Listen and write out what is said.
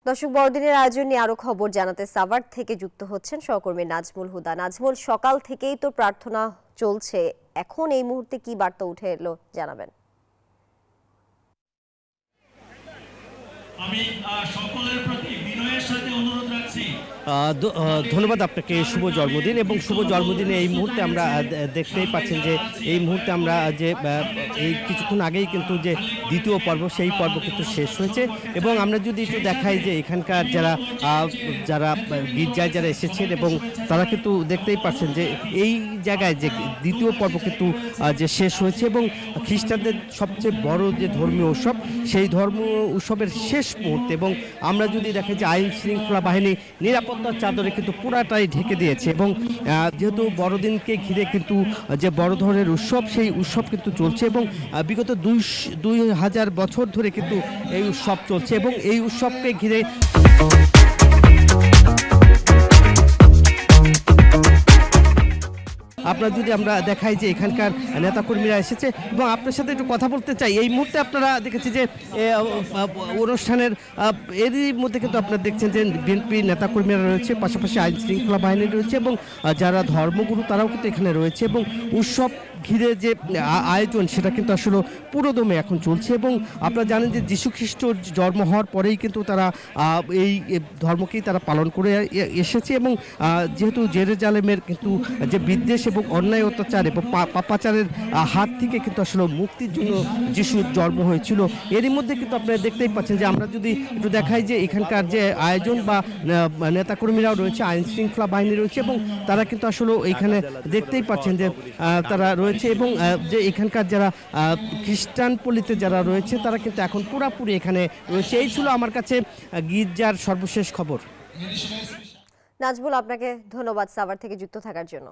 দর্শক, বড়দিনের আয়োজন নিয়ে আরো খবর জানাতে সাভার থেকে যুক্ত হচ্ছেন সহকর্মী নাজমুল হুদা। নাজমুল, সকাল থেকেই তো প্রার্থনা চলছে, এখন এই মুহূর্তে কি বার্তা উঠে এলো জানাবেন। আমি সকলের প্রতি বিনয়ের সাথে অনুরোধ রাখছি। ধন্যবাদ আপনাকে। শুভ জন্মদিন। এবং শুভ জন্মদিনে এই মুহূর্তে আমরা দেখতেই পাচ্ছেন যে এই মুহূর্তে আমরা যে এই কিছুক্ষণ আগেই কিন্তু যে দ্বিতীয় পর্ব, সেই পর্ব কিন্তু শেষ হয়েছে। এবং আমরা যদি একটু দেখাই যে এখানকার যারা গির্জায় যারা এসেছেন এবং তারা কিন্তু দেখতেই পাচ্ছেন যে এই জায়গায় যে দ্বিতীয় পর্ব কিন্তু যে শেষ হয়েছে এবং খ্রিস্টানদের সবচেয়ে বড় যে ধর্মীয় উৎসব, সেই ধর্মীয় উৎসবের শেষ মুহূর্তে। এবং আমরা যদি দেখি যে আইন শৃঙ্খলা বাহিনী নিরাপত্তার চাদরে কিন্তু পুরাটাই ঢেকে দিয়েছে। এবং যেহেতু বড়দিনকে ঘিরে কিন্তু যে বড় ধরনের উৎসব, সেই উৎসব কিন্তু চলছে এবং বিগত 2000 বছর ধরে কিন্তু এই উৎসব চলছে। এবং এই উৎসবকে ঘিরে আপনার যদি আমরা দেখাই যে এখানকার নেতাকর্মীরা এসেছে এবং আপনার সাথে একটু কথা বলতে চাই। এই মুহূর্তে আপনারা দেখেছি যে অনুষ্ঠানের এরই মধ্যে কিন্তু আপনারা দেখছেন যে বিএনপি নেতাকর্মীরা রয়েছে, পাশাপাশি আইন শৃঙ্খলা বাহিনী রয়েছে এবং যারা ধর্মগুরু তারাও কিন্তু এখানে রয়েছে। এবং উৎসব ঘিরে যে আয়োজন, সেটা কিন্তু আসলে পুরোদমে এখন চলছে। এবং আপনারা জানেন যে যীশু খ্রিস্টর জন্ম হওয়ার পরেই কিন্তু তারা এই ধর্মকেই তারা পালন করে এসেছে। এবং যেহেতু জেরুজালেমের কিন্তু যে বিদ্বেষ এবং অন্যায় অত্যাচার এবং পাপাচারের হাত থেকে কিন্তু আসলে মুক্তির জন্য যিশুর জন্ম হয়েছিল। এরই মধ্যে কিন্তু আপনারা দেখতেই পাচ্ছেন যে আমরা যদি একটু দেখাই যে এখানকার যে আয়োজন বা নেতাকর্মীরাও রয়েছে, আইন শৃঙ্খলা বাহিনী রয়েছে এবং তারা কিন্তু আসলে এইখানে দেখতেই পাচ্ছেন যে তারা রয়েছে। এবং যে এখানকার যারা খ্রিস্টান পল্লীতে যারা রয়েছে তারা কিন্তু এখন পুরাপুরি এখানে রয়েছে। এই ছিল আমার কাছে গির্জার সর্বশেষ খবর। নাজমুল, আপনাকে ধন্যবাদ সাভার থেকে যুক্ত থাকার জন্য।